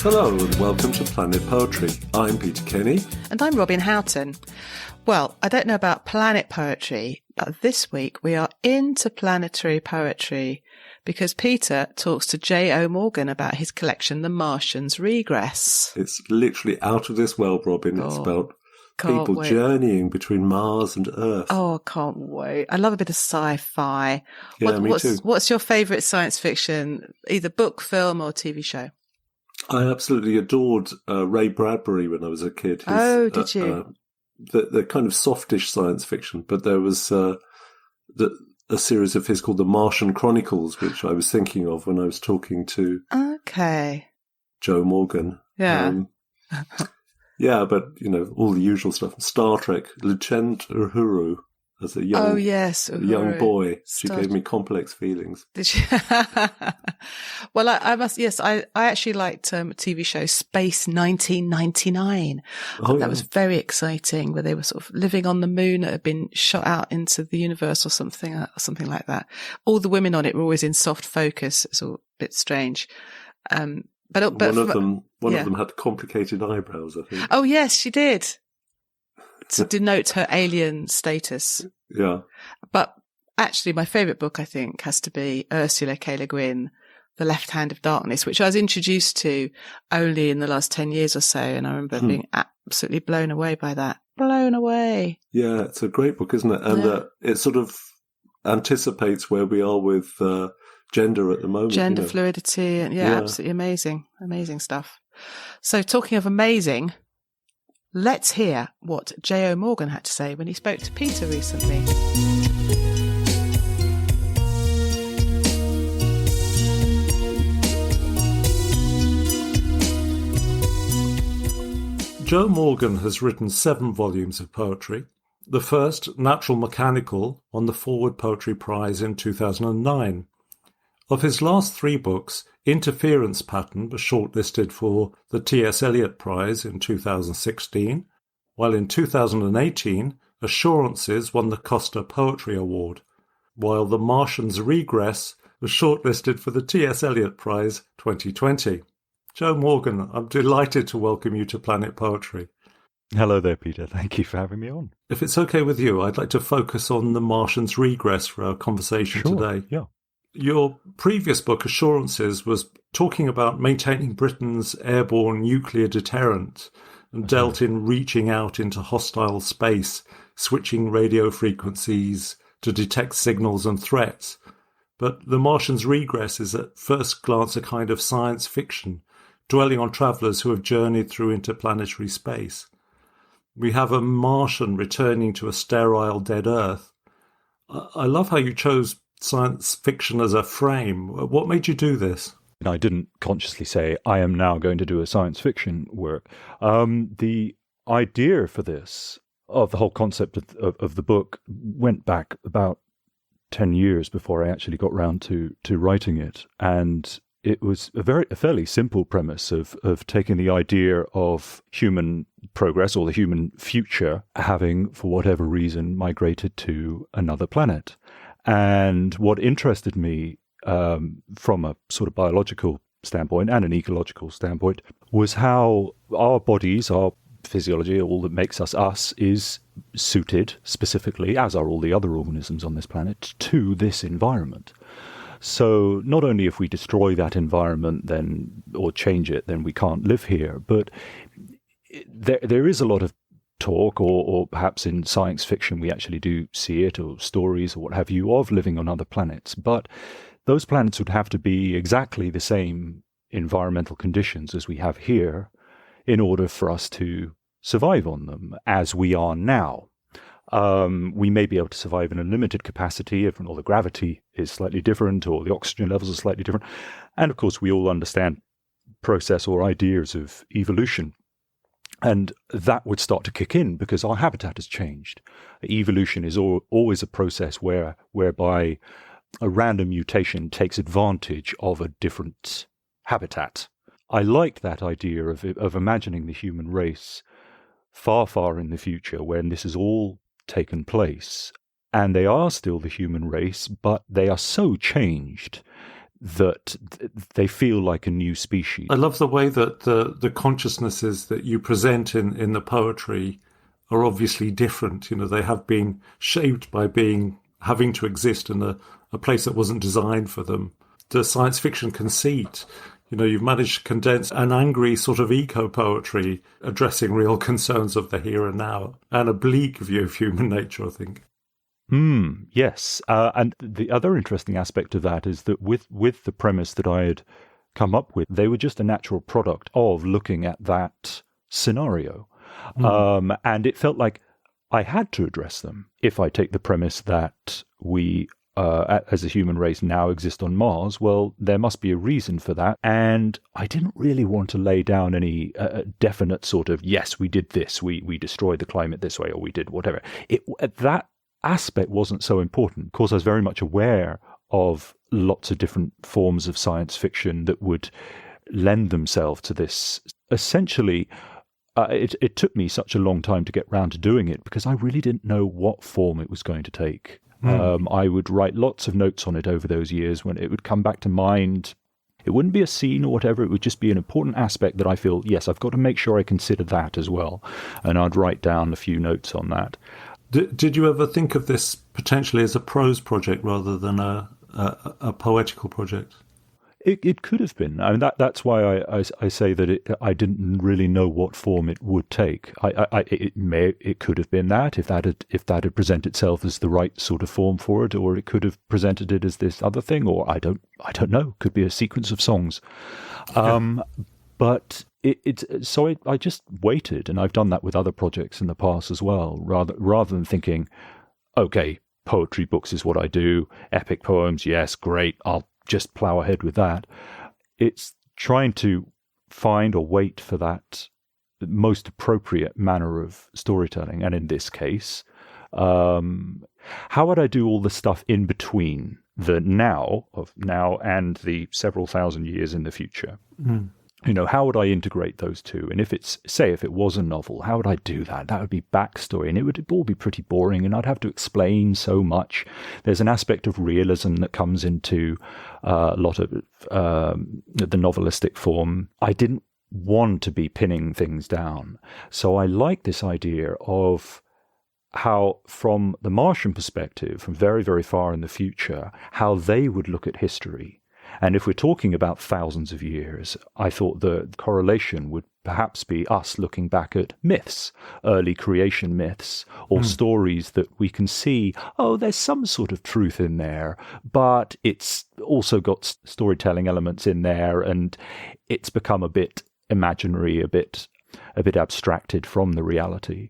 Hello and welcome to Planet Poetry. I'm Peter Kenny. And I'm Robin Houghton. Well, I don't know about planet poetry, but this week we are into planetary poetry because Peter talks to J.O. Morgan about his collection, The Martian's Regress. It's literally out of this world, Robin. It's about people journeying between Mars and Earth. Oh, I can't wait. I love a bit of sci-fi. Yeah, me too. What's your favourite science fiction, either book, film or TV show? I absolutely adored Ray Bradbury when I was a kid. Did you? The kind of softish science fiction, but there was a series of his called The Martian Chronicles, which I was thinking of when I was talking to Joe Morgan. Yeah. Yeah, but, all the usual stuff. Star Trek, Lieutenant Uhuru, as a young, young boy. She gave me complex feelings. Did she? Well, I actually liked a TV show Space 1999. That was very exciting, where they were sort of living on the moon that had been shot out into the universe or something like that. All the women on it were always in soft focus. It's all a bit strange. But one of them had complicated eyebrows, I think. Oh, yes, she did. To denote her alien status. Yeah. But actually, my favourite book, I think, has to be Ursula K. Le Guin, The Left Hand of Darkness, which I was introduced to only in the last 10 years or so. And I remember being absolutely blown away by that. Blown away. Yeah, it's a great book, isn't it? And it sort of anticipates where we are with gender at the moment. Gender fluidity. And absolutely amazing. Amazing stuff. So talking of amazing, let's hear what J.O. Morgan had to say when he spoke to Peter recently. Joe Morgan has written 7 volumes of poetry. The first, Natural Mechanical, won the Forward Poetry Prize in 2009. Of his last 3 books, Interference Pattern was shortlisted for the T.S. Eliot Prize in 2016, while in 2018, Assurances won the Costa Poetry Award, while The Martian's Regress was shortlisted for the T.S. Eliot Prize 2020. Joe Morgan, I'm delighted to welcome you to Planet Poetry. Hello there, Peter. Thank you for having me on. If it's okay with you, I'd like to focus on The Martian's Regress for our conversation today. Yeah. Your previous book, Assurances, was talking about maintaining Britain's airborne nuclear deterrent and dealt in reaching out into hostile space, switching radio frequencies to detect signals and threats. But The Martian's Regress is at first glance a kind of science fiction, dwelling on travellers who have journeyed through interplanetary space. We have a Martian returning to a sterile dead Earth. I love how you chose science fiction as a frame. What made you do this? I didn't consciously say, I am now going to do a science fiction work. The idea for this, of the whole concept of the book, went back about 10 years before I actually got round to writing it. And it was a fairly simple premise of taking the idea of human progress or the human future having, for whatever reason, migrated to another planet. And what interested me from a sort of biological standpoint and an ecological standpoint was how our bodies, our physiology, all that makes us, is suited specifically, as are all the other organisms on this planet, to this environment. So not only if we destroy that environment then or change it, then we can't live here, but there is a lot of talk, or perhaps in science fiction we actually do see it, or stories or what have you, of living on other planets. But those planets would have to be exactly the same environmental conditions as we have here in order for us to survive on them as we are now. We may be able to survive in a limited capacity if all the gravity is slightly different or the oxygen levels are slightly different. And of course, we all understand process or ideas of evolution. And that would start to kick in because our habitat has changed. Evolution is always a process whereby a random mutation takes advantage of a different habitat. I like that idea of imagining the human race far, far in the future when this has all taken place. And they are still the human race, but they are so changed that they feel like a new species. I love the way that the consciousnesses that you present in the poetry are obviously different. They have been shaped by having to exist in a place that wasn't designed for them. The science fiction conceit, you've managed to condense an angry sort of eco-poetry addressing real concerns of the here and now, and a bleak view of human nature, I think. Yes. And the other interesting aspect of that is that with the premise that I had come up with, they were just a natural product of looking at that scenario. And it felt like I had to address them. If I take the premise that we, as a human race, now exist on Mars, well, there must be a reason for that. And I didn't really want to lay down any definite sort of, yes, we did this, we destroyed the climate this way, or we did whatever. That aspect wasn't so important. Of course, I was very much aware of lots of different forms of science fiction that would lend themselves to this. Essentially, it took me such a long time to get round to doing it because I really didn't know what form it was going to take. I would write lots of notes on it over those years when it would come back to mind. It wouldn't be a scene or whatever. It would just be an important aspect that I feel, yes, I've got to make sure I consider that as well. And I'd write down a few notes on that. Did you ever think of this potentially as a prose project rather than a poetical project? It could have been. I mean, that's why I say that I didn't really know what form it would take. It could have been that if that had presented itself as the right sort of form for it, or it could have presented it as this other thing, or I don't know. Could be a sequence of songs. But I just waited, and I've done that with other projects in the past as well. Rather than thinking, okay, poetry books is what I do, epic poems, yes, great, I'll just plow ahead with that. It's trying to find or wait for that most appropriate manner of storytelling, and in this case, how would I do all the stuff in between the now and the several thousand years in the future? How would I integrate those two? And if it was a novel, how would I do that? That would be backstory, and it would all be pretty boring, and I'd have to explain so much. There's an aspect of realism that comes into a lot of the novelistic form. I didn't want to be pinning things down. So I like this idea of how, from the Martian perspective, from very, very far in the future, how they would look at history. And if we're talking about thousands of years, I thought the correlation would perhaps be us looking back at myths, early creation myths, or stories that we can see, there's some sort of truth in there, but it's also got storytelling elements in there, and it's become a bit imaginary, a bit abstracted from the reality.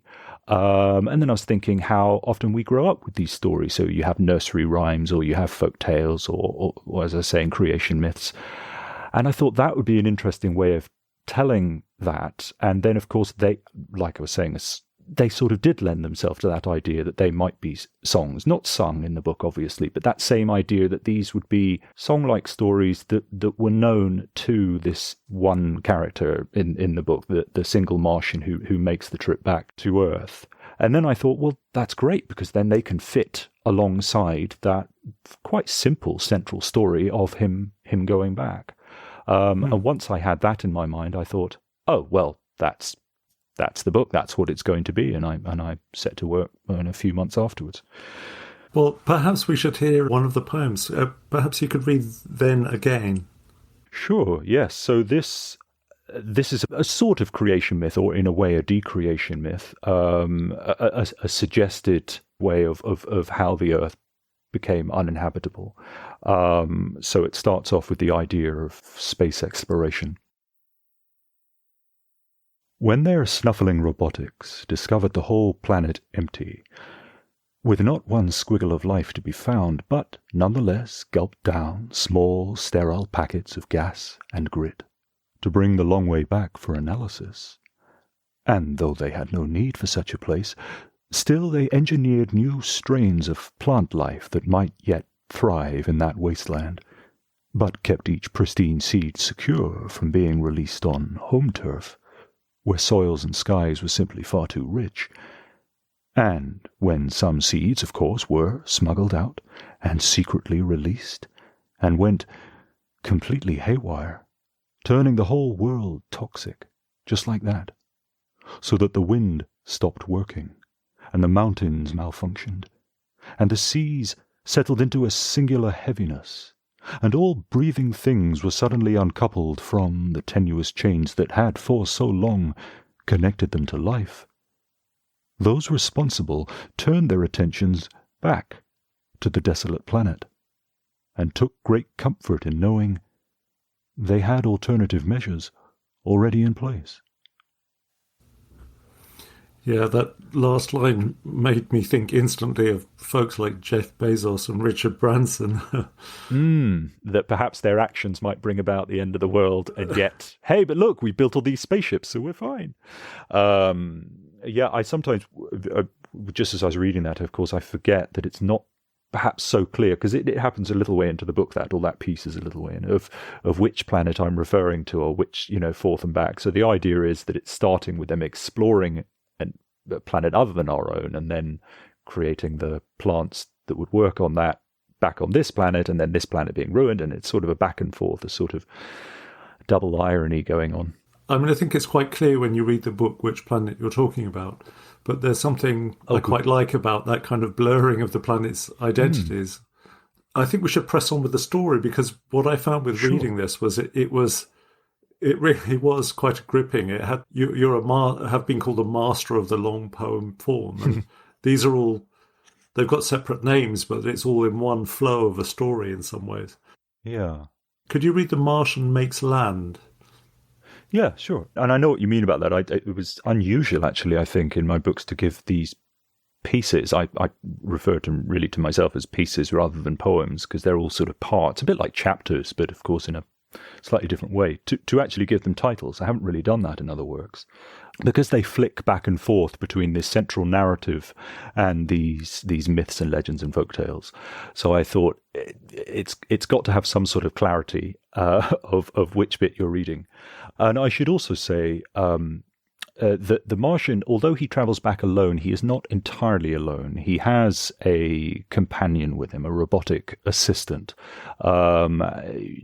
And then I was thinking how often we grow up with these stories. So you have nursery rhymes, or you have folk tales, or as I was saying, creation myths. And I thought that would be an interesting way of telling that. And then, of course, they, like I was saying, they sort of did lend themselves to that idea that they might be songs, not sung in the book, obviously, but that same idea that these would be song-like stories that were known to this one character in the book, the single Martian who makes the trip back to Earth. And then I thought, well, that's great, because then they can fit alongside that quite simple central story of him going back. And once I had that in my mind, I thought, oh, well, that's the book. That's what it's going to be. And I set to work in a few months afterwards. Well, perhaps we should hear one of the poems. Perhaps you could read Then Again. Sure, yes. So this is a sort of creation myth, or in a way a decreation myth, a suggested way of how the Earth became uninhabitable. So it starts off with the idea of space exploration. When their snuffling robotics discovered the whole planet empty, with not one squiggle of life to be found, but nonetheless gulped down small, sterile packets of gas and grit to bring the long way back for analysis. And though they had no need for such a place, still they engineered new strains of plant life that might yet thrive in that wasteland, but kept each pristine seed secure from being released on home turf, where soils and skies were simply far too rich. And when some seeds, of course, were smuggled out and secretly released, and went completely haywire, turning the whole world toxic, just like that, so that the wind stopped working, and the mountains malfunctioned, and the seas settled into a singular heaviness, and all breathing things were suddenly uncoupled from the tenuous chains that had for so long connected them to life. Those responsible turned their attentions back to the desolate planet, and took great comfort in knowing they had alternative measures already in place. Yeah, that last line made me think instantly of folks like Jeff Bezos and Richard Branson. That perhaps their actions might bring about the end of the world, and yet, hey, but look, we built all these spaceships, so we're fine. I sometimes, just as I was reading that, of course, I forget that it's not perhaps so clear, because it happens a little way into the book, that all that piece is a little way in, of which planet I'm referring to, or which, forth and back. So the idea is that it's starting with them exploring a planet other than our own, and then creating the plants that would work on that back on this planet, and then this planet being ruined, and it's sort of a back and forth, a sort of double irony going on. I mean, I think it's quite clear when you read the book which planet you're talking about, but there's something I quite like about that kind of blurring of the planet's identities. I think we should press on with the story, because what I found with reading this was it really was quite gripping. It had have been called a master of the long poem form, and these are all, they've got separate names, but it's all in one flow of a story in some ways. Yeah. Could you read The Martian Makes Land? Yeah, sure. And I know what you mean about that. It was unusual, actually, I think, in my books to give these pieces. I refer to myself as pieces rather than poems, because they're all sort of parts, a bit like chapters, but of course in a slightly different way, to actually give them titles. I haven't really done that in other works, because they flick back and forth between this central narrative and these myths and legends and folktales. So I thought it's got to have some sort of clarity of which bit you're reading. And I should also say that the Martian, although he travels back alone, he is not entirely alone. He has a companion with him, a robotic assistant. The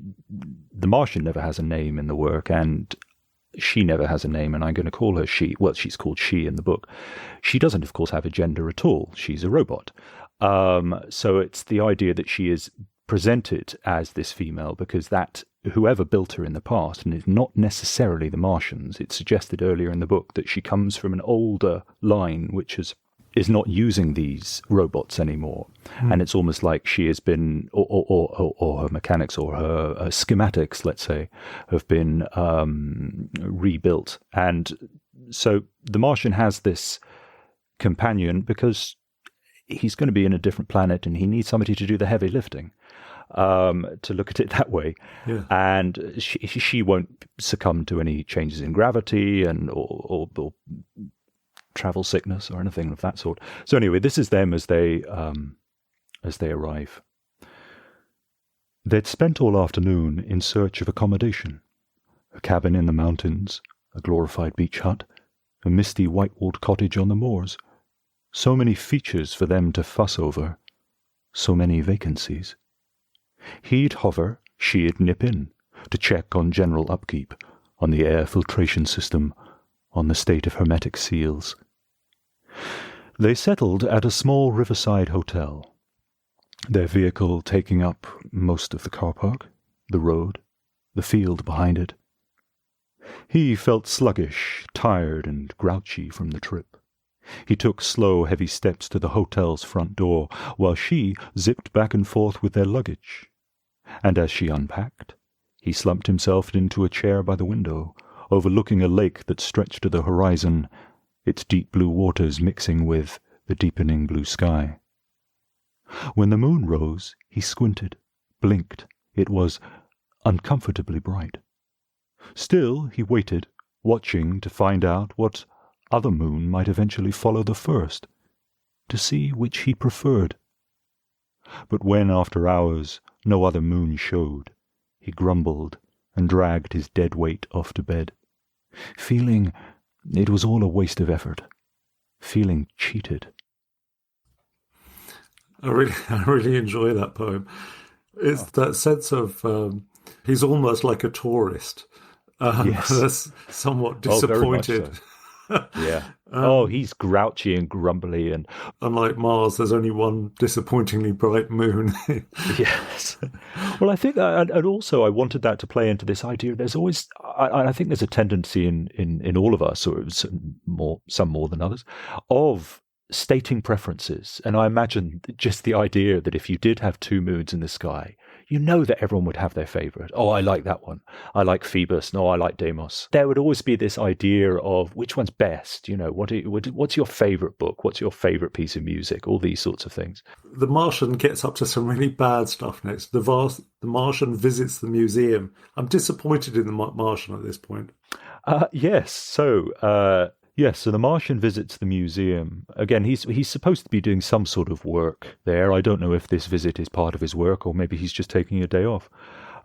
Martian never has a name in the work, and she never has a name, and I'm going to call her she. Well, she's called she in the book. She doesn't, of course, have a gender at all. She's a robot. So it's the idea that she is presented as this female because that whoever built her in the past, and it's not necessarily the Martians. It's suggested earlier in the book that she comes from an older line which is not using these robots anymore, and it's almost like she has been, or her mechanics or her schematics, let's say, have been rebuilt. And so the Martian has this companion because he's going to be in a different planet, and he needs somebody to do the heavy lifting. To look at it that way, yeah. And she won't succumb to any changes in gravity and or travel sickness or anything of that sort. So anyway, this is them as they arrive. They'd spent all afternoon in search of accommodation: a cabin in the mountains, a glorified beach hut, a misty white-walled cottage on the moors. So many features for them to fuss over, so many vacancies. He'd hover, she'd nip in, to check on general upkeep, on the air filtration system, on the state of hermetic seals. They settled at a small riverside hotel, their vehicle taking up most of the car park, the road, the field behind it. He felt sluggish, tired, and grouchy from the trip. He took slow, heavy steps to the hotel's front door, while she zipped back and forth with their luggage. And as she unpacked, he slumped himself into a chair by the window, overlooking a lake that stretched to the horizon, its deep blue waters mixing with the deepening blue sky. When the moon rose, he squinted, blinked. It was uncomfortably bright. Still, he waited, watching to find out what other moon might eventually follow the first, to see which he preferred. But when, after hours, no other moon showed, he grumbled and dragged his dead weight off to bed, feeling it was all a waste of effort, feeling cheated. I really enjoy that poem. It's that sense of He's almost like a tourist. Yes. That's somewhat very much disappointed. so. Yeah. He's grouchy and grumbly, and unlike Mars, there's only one disappointingly bright moon. yes. Well, I think, and also I wanted that to play into this idea. There's always, I think, there's a tendency in all of us, or some more than others, of stating preferences. And I imagine just the idea that if you did have two moons in the sky, you know that everyone would have their favorite. Oh, I like that one. I like Phoebus. No, I like Deimos. There would always be this idea of which one's best. You know, what's your favorite book? What's your favorite piece of music? All these sorts of things. The Martian gets up to some really bad stuff next. The Martian visits the museum. I'm disappointed in the Martian at this point. Yes. So the Martian visits the museum. Again, he's supposed to be doing some sort of work there. I don't know if this visit is part of his work or maybe he's just taking a day off.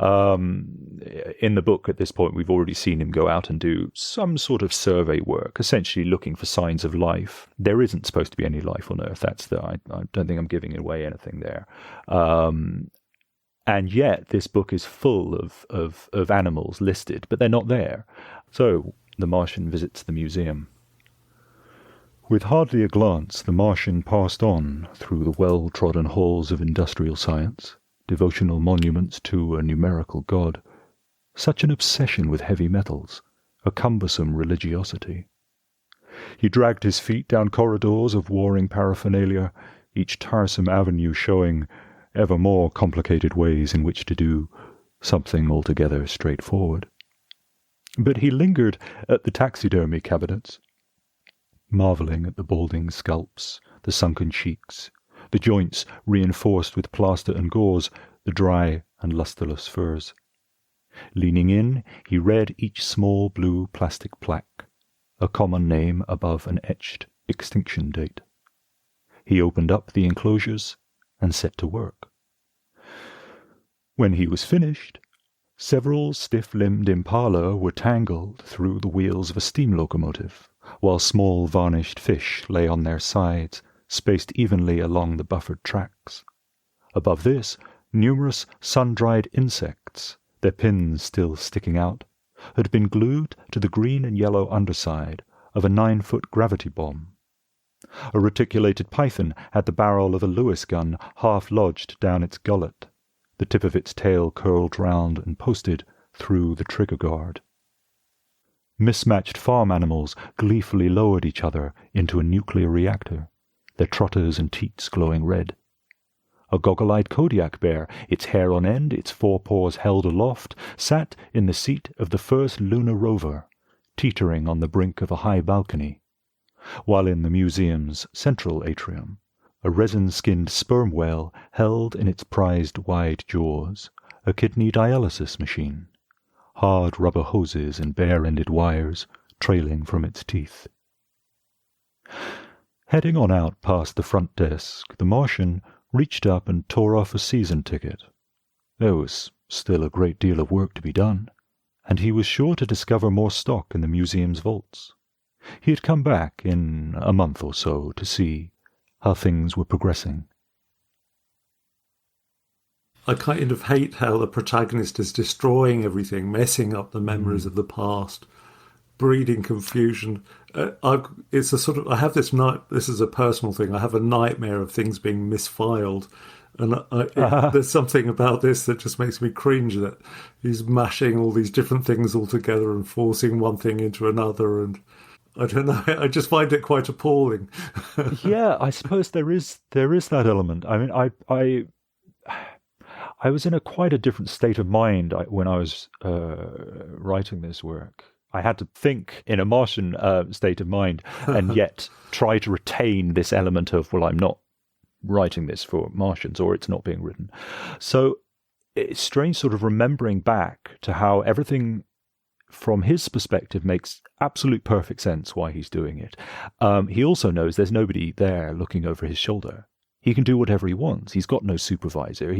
In the book at this point, we've already seen him go out and do some sort of survey work, essentially looking for signs of life. There isn't supposed to be any life on Earth. I don't think I'm giving away anything there. And yet this book is full of animals listed, but they're not there. So the Martian visits the museum. With hardly a glance, the Martian passed on through the well-trodden halls of industrial science, devotional monuments to a numerical god. Such an obsession with heavy metals, a cumbersome religiosity. He dragged his feet down corridors of warring paraphernalia, each tiresome avenue showing ever more complicated ways in which to do something altogether straightforward. But he lingered at the taxidermy cabinets, marvelling at the balding scalps, the sunken cheeks, the joints reinforced with plaster and gauze, the dry and lustreless furs. Leaning in, he read each small blue plastic plaque, a common name above an etched extinction date. He opened up the enclosures and set to work. When he was finished, several stiff-limbed impala were tangled through the wheels of a steam locomotive, while small varnished fish lay on their sides, spaced evenly along the buffered tracks. Above this, numerous sun-dried insects, their pins still sticking out, had been glued to the green and yellow underside of a 9-foot gravity bomb. A reticulated python had the barrel of a Lewis gun half lodged down its gullet, the tip of its tail curled round and posted through the trigger guard. Mismatched farm animals gleefully lowered each other into a nuclear reactor, their trotters and teats glowing red. A goggle-eyed Kodiak bear, its hair on end, its forepaws held aloft, sat in the seat of the first lunar rover, teetering on the brink of a high balcony, while in the museum's central atrium, a resin-skinned sperm whale held in its prized wide jaws a kidney dialysis machine, hard rubber hoses and bare-ended wires trailing from its teeth. Heading on out past the front desk, the Martian reached up and tore off a season ticket. There was still a great deal of work to be done, and he was sure to discover more stock in the museum's vaults. He had come back in a month or so to see how things were progressing. I kind of hate how the protagonist is destroying everything, messing up the memories of the past, breeding confusion. It's a sort of, I have this this is a personal thing. I have a nightmare of things being misfiled, and there's something about this that just makes me cringe. That he's mashing all these different things all together and forcing one thing into another, and I don't know. I just find it quite appalling. Yeah, I suppose there is that element. I mean, I was in quite a different state of mind when I was writing this work. I had to think in a Martian state of mind and yet try to retain this element of, well, I'm not writing this for Martians, or it's not being written. So it's strange sort of remembering back to how everything from his perspective makes absolute perfect sense why he's doing it. He also knows there's nobody there looking over his shoulder. He can do whatever he wants. He's got no supervisor.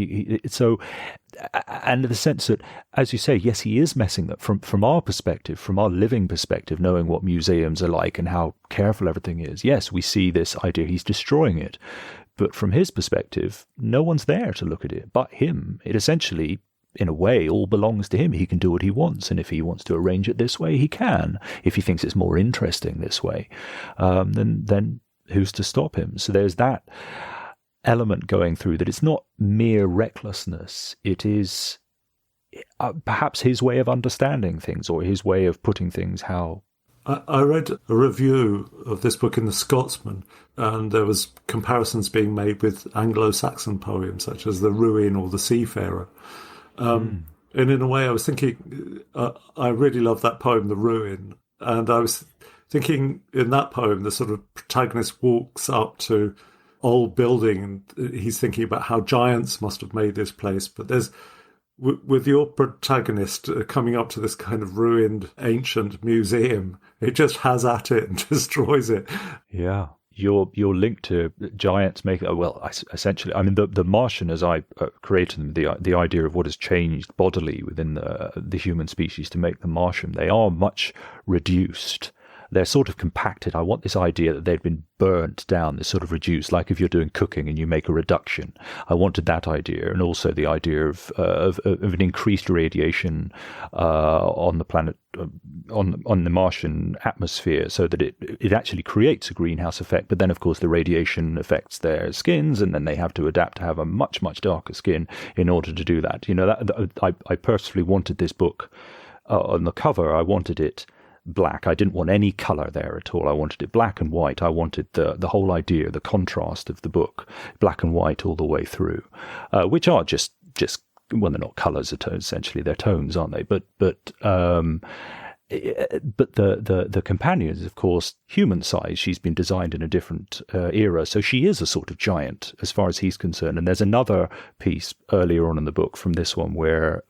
And the sense that, as you say, yes, he is messing up from our perspective, from our living perspective, knowing what museums are like and how careful everything is. Yes, we see this idea. He's destroying it. But from his perspective, no one's there to look at it but him. It essentially in a way, all belongs to him. He can do what he wants, and if he wants to arrange it this way, he can. If he thinks it's more interesting this way, then who's to stop him? So there's that element going through, that it's not mere recklessness. It is perhaps his way of understanding things, or his way of putting things how... I read a review of this book in The Scotsman, and there was comparisons being made with Anglo-Saxon poems such as The Ruin or The Seafarer. And in a way, I was thinking, I really love that poem, The Ruin. And I was thinking in that poem, the sort of protagonist walks up to old building and he's thinking about how giants must have made this place. But there's, with your protagonist coming up to this kind of ruined ancient museum, it just has at it and destroys it. Yeah. Your link to giants make, well, essentially, I mean, the Martian, as I created them, the idea of what has changed bodily within the human species to make them Martian, they are much reduced. They're sort of compacted. I want this idea that they've been burnt down, this sort of reduced, like if you're doing cooking and you make a reduction. I wanted that idea, and also the idea of an increased radiation on the planet, on the Martian atmosphere, so that it actually creates a greenhouse effect. But then, of course, the radiation affects their skins, and then they have to adapt to have a much, much darker skin in order to do that. You know, I personally wanted this book on the cover. I wanted it black. I didn't want any color there at all. I wanted it black and white. I wanted the whole idea, the contrast of the book, black and white all the way through, which are just well, they're not colors, essentially they're tones, aren't they? But the companion is, of course, human size. She's been designed in a different era, so she is a sort of giant as far as he's concerned. And there's another piece earlier on in the book from this one where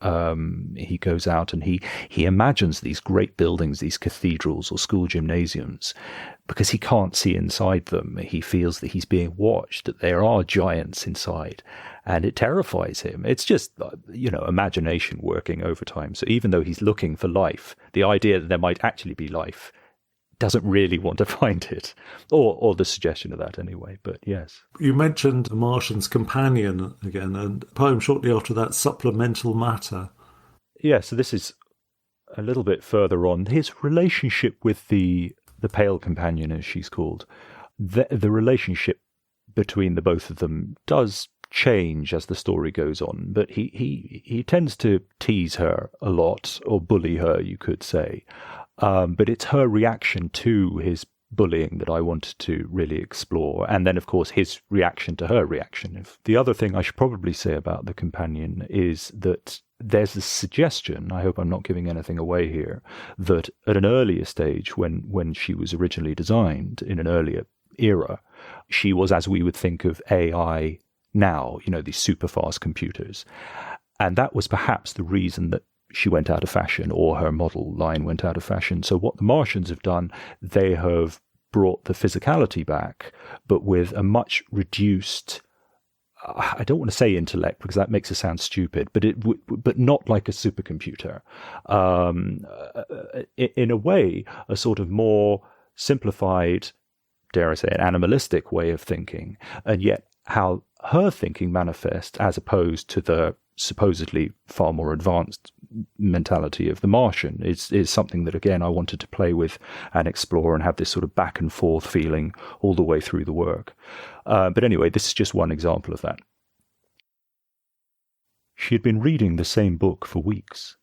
he goes out and he imagines these great buildings, these cathedrals or school gymnasiums, because he can't see inside them. He feels that he's being watched, that there are giants inside, and it terrifies him. It's just, imagination working overtime. So even though he's looking for life, the idea that there might actually be life, doesn't really want to find it, or the suggestion of that anyway. But yes. You mentioned The Martian's Companion again, and a poem shortly after that, Supplemental Matter. Yeah, so this is a little bit further on. His relationship with the Pale Companion, as she's called, the relationship between the both of them does change as the story goes on, but he tends to tease her a lot, or bully her, you could say. But it's her reaction to his bullying that I wanted to really explore, and then, of course, his reaction to her reaction. The other thing I should probably say about the companion is that there's this suggestion, I hope I'm not giving anything away here, that at an earlier stage, when she was originally designed, in an earlier era, she was as we would think of AI now, these super fast computers. And that was perhaps the reason that she went out of fashion, or her model line went out of fashion. So what the Martians have done, they have brought the physicality back, but with a much reduced, I don't want to say intellect because that makes it sound stupid, but not like a supercomputer. In a way, a sort of more simplified, dare I say, an animalistic way of thinking, and yet how her thinking manifests as opposed to the supposedly far more advanced mentality of the Martian is something that, again, I wanted to play with and explore and have this sort of back and forth feeling all the way through the work. But anyway, this is just one example of that. She had been reading the same book for weeks.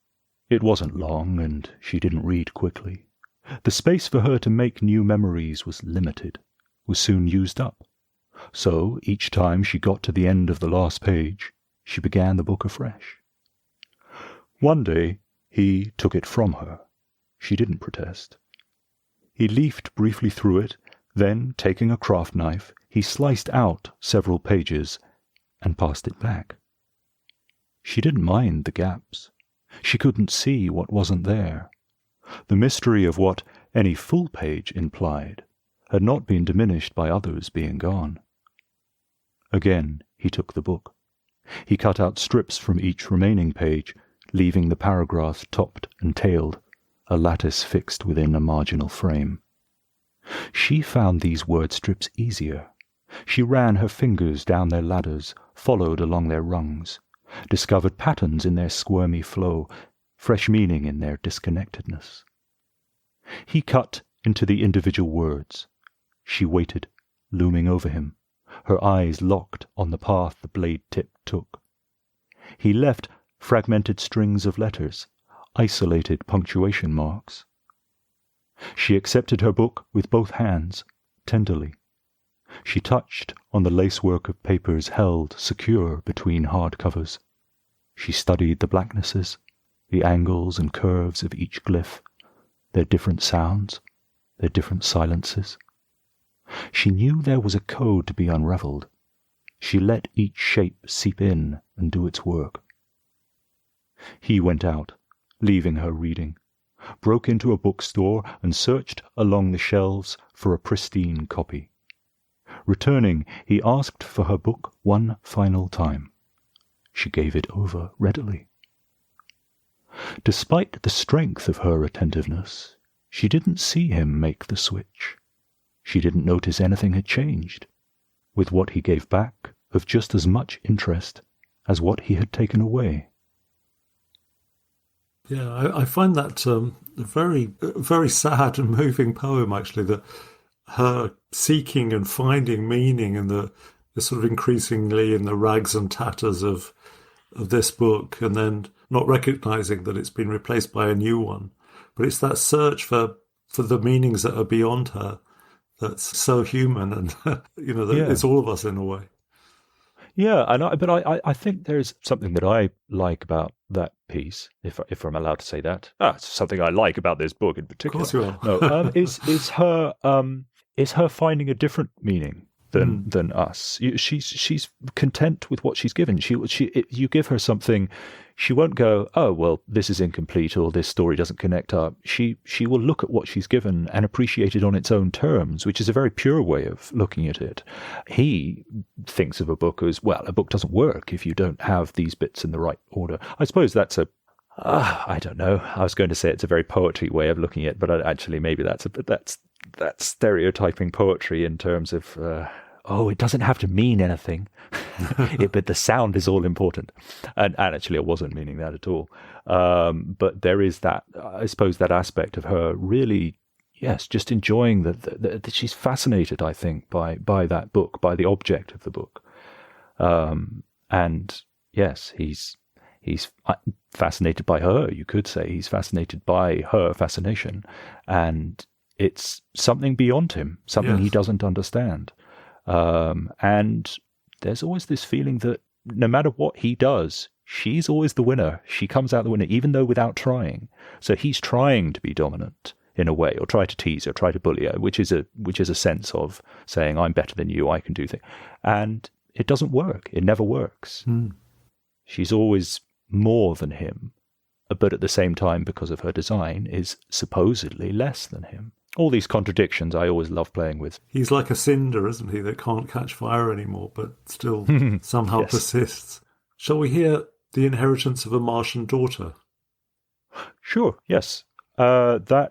It wasn't long, and she didn't read quickly. The space for her to make new memories was limited, was soon used up. So, each time she got to the end of the last page, she began the book afresh. One day, he took it from her. She didn't protest. He leafed briefly through it, then, taking a craft knife, he sliced out several pages and passed it back. She didn't mind the gaps. She couldn't see what wasn't there. The mystery of what any full page implied had not been diminished by others being gone. Again, he took the book. He cut out strips from each remaining page, leaving the paragraphs topped and tailed, a lattice fixed within a marginal frame. She found these word strips easier. She ran her fingers down their ladders, followed along their rungs. discovered patterns in their squirmy flow, fresh meaning in their disconnectedness. He cut into the individual words. She waited, looming over him, her eyes locked on the path the blade tip took. He left fragmented strings of letters, isolated punctuation marks. She accepted her book with both hands, tenderly. She touched on the lacework of papers held secure between hard covers. She studied the blacknesses, the angles and curves of each glyph, their different sounds, their different silences. She knew there was a code to be unravelled. She let each shape seep in and do its work. He went out, leaving her reading, broke into a bookstore and searched along the shelves for a pristine copy. Returning, he asked for her book one final time. She gave it over readily. Despite the strength of her attentiveness, she didn't see him make the switch. She didn't notice anything had changed, with what he gave back of just as much interest as what he had taken away. Yeah, I find that a very, very sad and moving poem, actually, that her seeking and finding meaning in the sort of increasingly in the rags and tatters of this book, and then not recognizing that it's been replaced by a new one. But it's that search for the meanings that are beyond her that's so human, and it's all of us in a way. Yeah, I think there's something that I like about that piece, if I'm allowed to say that. It's something I like about this book in particular. Of course you are. No, is her finding a different meaning than us. She's content with what she's given. You give her something, she won't go, oh well, this is incomplete or this story doesn't connect up. She will look at what she's given and appreciate it on its own terms, which is a very pure way of looking at it. He thinks of a book as, well, a book doesn't work if you don't have these bits in the right order. I suppose that's I don't know. I was going to say it's a very poetry way of looking at it, but actually maybe that's stereotyping poetry in terms of, it doesn't have to mean anything, but the sound is all important. And actually, I wasn't meaning that at all. But there is that, I suppose, that aspect of her really, yes, just enjoying that she's fascinated, I think, by that book, by the object of the book. And yes, he's fascinated by her, you could say. He's fascinated by her fascination. And it's something beyond him, something he doesn't understand. And there's always this feeling that no matter what he does, she's always the winner. She comes out the winner, even though without trying. So he's trying to be dominant in a way, or try to tease her, try to bully her, which is a sense of saying, I'm better than you, I can do things. And it doesn't work. It never works. She's always more than him, but at the same time, because of her design, is supposedly less than him. All these contradictions I always love playing with. He's like a cinder, isn't he, that can't catch fire anymore, but still somehow persists. Shall we hear The Inheritance of a Martian Daughter? Sure, yes. How do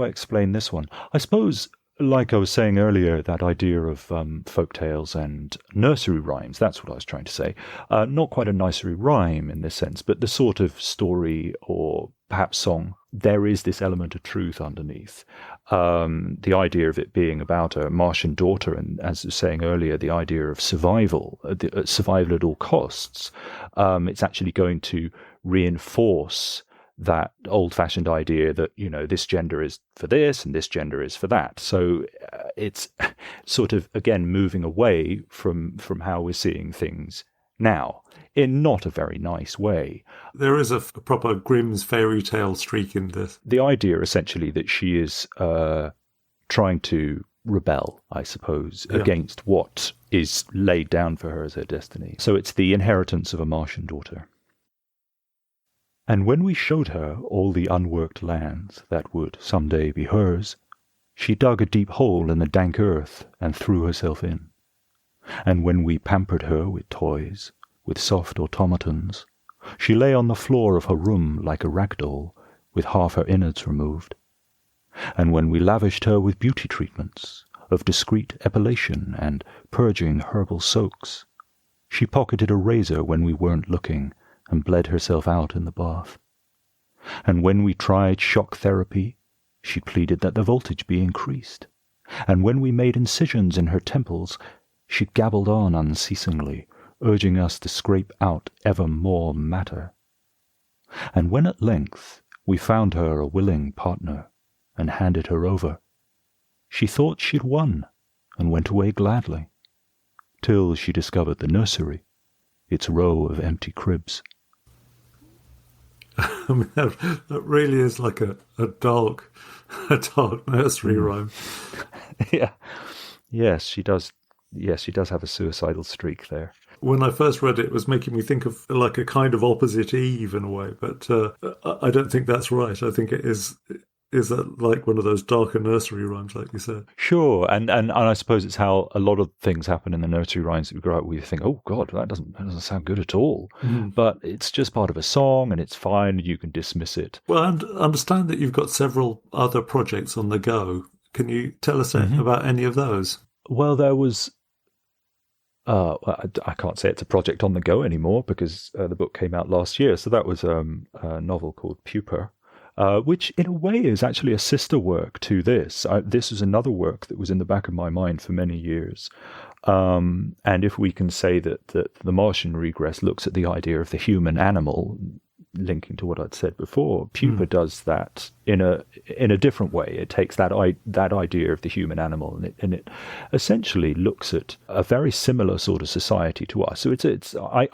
I explain this one? I suppose, like I was saying earlier, that idea of folk tales and nursery rhymes, that's what I was trying to say. Not quite a nursery rhyme in this sense, but the sort of story or perhaps song. There is this element of truth underneath. The idea of it being about a Martian daughter, and as I was saying earlier, the idea of survival, survival at all costs. It's actually going to reinforce that old-fashioned idea that, this gender is for this and this gender is for that. So it's sort of, again, moving away from how we're seeing things now, in not a very nice way. There is a proper Grimm's fairy tale streak in this. The idea, essentially, that she is trying to rebel, I suppose, against what is laid down for her as her destiny. So it's the inheritance of a Martian daughter. And when we showed her all the unworked lands that would someday be hers, she dug a deep hole in the dank earth and threw herself in. And when we pampered her with toys, with soft automatons, she lay on the floor of her room like a rag doll, with half her innards removed. And when we lavished her with beauty treatments, of discreet epilation and purging herbal soaks, She pocketed a razor when we weren't looking and bled herself out in the bath. And when we tried shock therapy, she pleaded that the voltage be increased. And when we made incisions in her temples, she gabbled on unceasingly, urging us to scrape out ever more matter. And when at length we found her a willing partner and handed her over, she thought she'd won and went away gladly, till she discovered the nursery, its row of empty cribs. I mean, that really is like a dark nursery rhyme. Yeah. Yes, she does. Yes, she does have a suicidal streak there. When I first read it, it was making me think of like a kind of opposite Eve in a way, but I don't think that's right. I think it is that like one of those darker nursery rhymes, like you said. Sure, and I suppose it's how a lot of things happen in the nursery rhymes that we grow up with. You think, oh God, that doesn't sound good at all. But it's just part of a song, and it's fine. You can dismiss it. Well, and understand that you've got several other projects on the go. Can you tell us about any of those? Well, there was. I can't say it's a project on the go anymore because the book came out last year. So that was a novel called Pupa, which in a way is actually a sister work to this. This is another work that was in the back of my mind for many years. And if we can say that The Martian Regress looks at the idea of the human animal, linking to what I'd said before, Pupa does that in a different way. It takes that idea of the human animal and it essentially looks at a very similar sort of society to us. So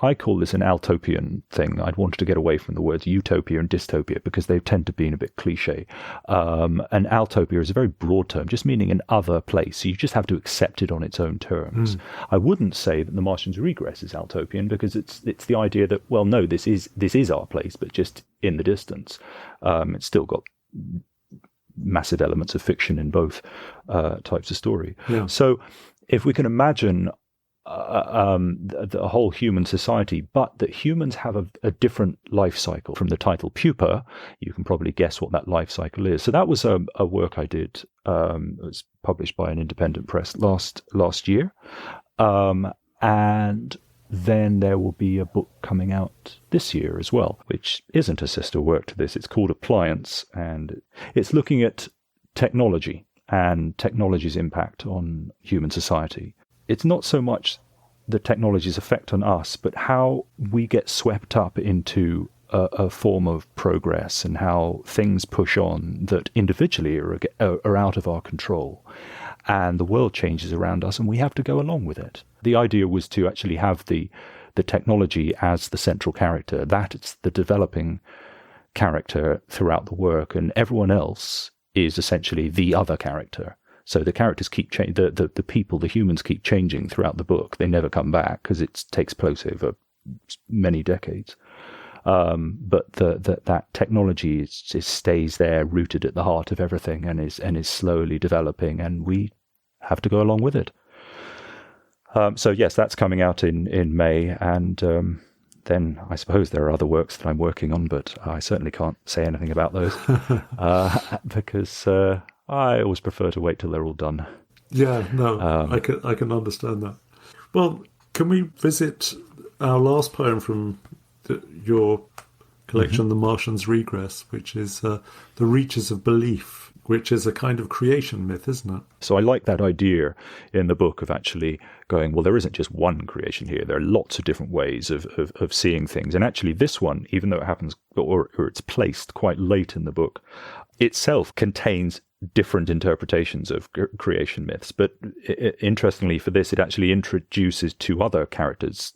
I call this an altopian thing. I'd wanted to get away from the words utopia and dystopia because they tend to be a bit cliche. An altopia is a very broad term, just meaning an other place. So you just have to accept it on its own terms. I wouldn't say that The Martian's Regress is altopian because it's the idea that, well, no, this is our place, but just in the distance. It's still got massive elements of fiction in both types of story. Yeah. So if we can imagine the whole human society, but that humans have a different life cycle from the title Pupa, you can probably guess what that life cycle is. So that was a work I did. It was published by an independent press last year. And then there will be a book coming out this year as well, which isn't a sister work to this. It's called Appliance, and it's looking at technology and technology's impact on human society. It's not so much the technology's effect on us, but how we get swept up into a form of progress and how things push on that individually are out of our control. And the world changes around us and we have to go along with it. The idea was to actually have the technology as the central character, that it's the developing character throughout the work, and everyone else is essentially the other character. So the characters keep changing, the people, the humans keep changing throughout the book. They never come back because it takes place over many decades. But that technology stays there, rooted at the heart of everything, and is slowly developing, and we have to go along with it. So yes, that's coming out in May, and then I suppose there are other works that I'm working on, but I certainly can't say anything about those because I always prefer to wait till they're all done. Yeah, no, I can understand that. Well, can we visit our last poem from your collection, The Martian's Regress, which is The Reaches of Belief, which is a kind of creation myth, isn't it? So I like that idea in the book of actually going, well, there isn't just one creation here. There are lots of different ways of seeing things. And actually this one, even though it happens, or it's placed quite late in the book, itself contains different interpretations of creation myths. But interestingly for this, it actually introduces two other characters.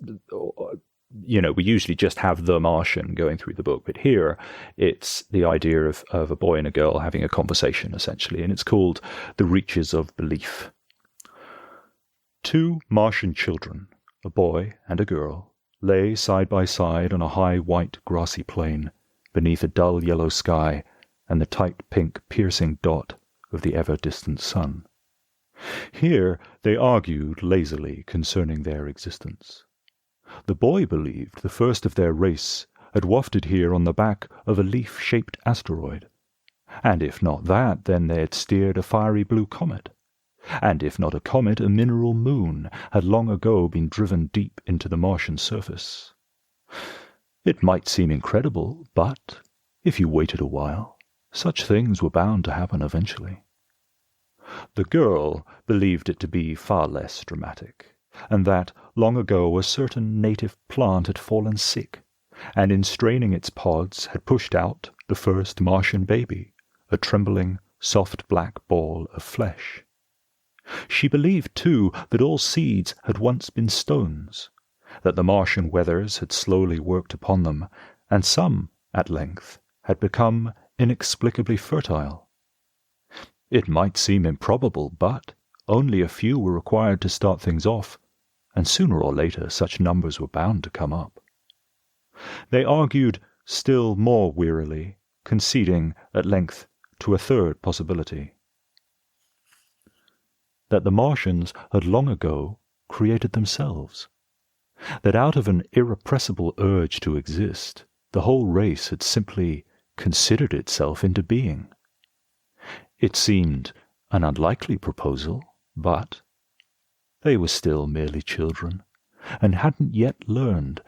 You know, we usually just have the Martian going through the book, but here it's the idea of a boy and a girl having a conversation, essentially, and it's called The Reaches of Belief. Two Martian children, a boy and a girl, lay side by side on a high white grassy plain beneath a dull yellow sky and the tight pink piercing dot of the ever-distant sun. Here they argued lazily concerning their existence. The boy believed the first of their race had wafted here on the back of a leaf-shaped asteroid, and if not that, then they had steered a fiery blue comet. and if not a comet, a mineral moon, had long ago been driven deep into the Martian surface. It might seem incredible, but if you waited a while, such things were bound to happen eventually. The girl believed it to be far less dramatic, and that long ago a certain native plant had fallen sick, and in straining its pods had pushed out the first Martian baby, a trembling, soft black ball of flesh. She believed, too, that all seeds had once been stones, that the Martian weathers had slowly worked upon them, and some, at length, had become inexplicably fertile. It might seem improbable, but only a few were required to start things off, and sooner or later such numbers were bound to come up. They argued still more wearily, conceding at length to a third possibility: that the Martians had long ago created themselves, that out of an irrepressible urge to exist, the whole race had simply considered itself into being. It seemed an unlikely proposal, but they were still merely children, and hadn't yet learned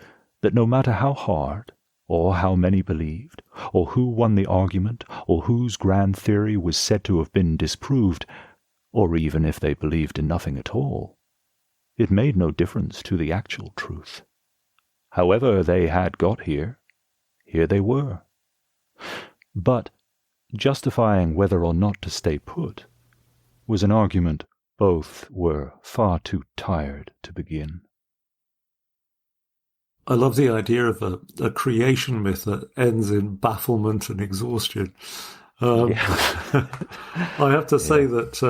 that no matter how hard, or how many believed, or who won the argument, or whose grand theory was said to have been disproved, or even if they believed in nothing at all, it made no difference to the actual truth. However they had got here, here they were. But justifying whether or not to stay put was an argument both were far too tired to begin. I love the idea of a creation myth that ends in bafflement and exhaustion. I have to say that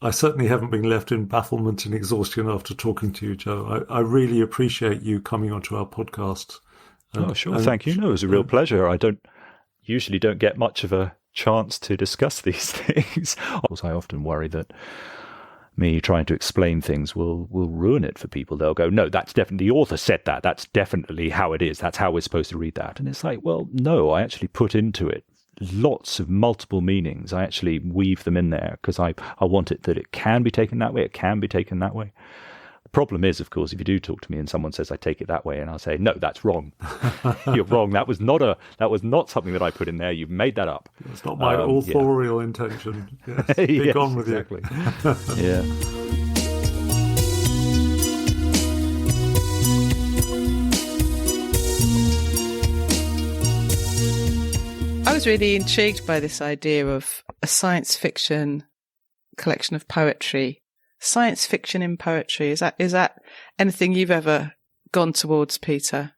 I certainly haven't been left in bafflement and exhaustion after talking to you, Joe. I really appreciate you coming onto our podcast. Sure. Thank you. No, it was a real pleasure. I usually don't get much of a chance to discuss these things. I often worry that me trying to explain things will ruin it for people. They'll go, no, that's definitely, the author said that. That's definitely how it is. That's how we're supposed to read that. And it's like, well, no, I actually put into it lots of multiple meanings. I actually weave them in there because I want it that it can be taken that way. It can be taken that way. The problem is, of course, if you do talk to me and someone says I take it that way, and I'll say, no, that's wrong. You're wrong. That was not something that I put in there. You've made that up. It's not my authorial intention. Yes. Be yes, gone with exactly. you. Yeah. I was really intrigued by this idea of a science fiction collection of poetry. Science fiction in poetry. Is that anything you've ever gone towards, Peter?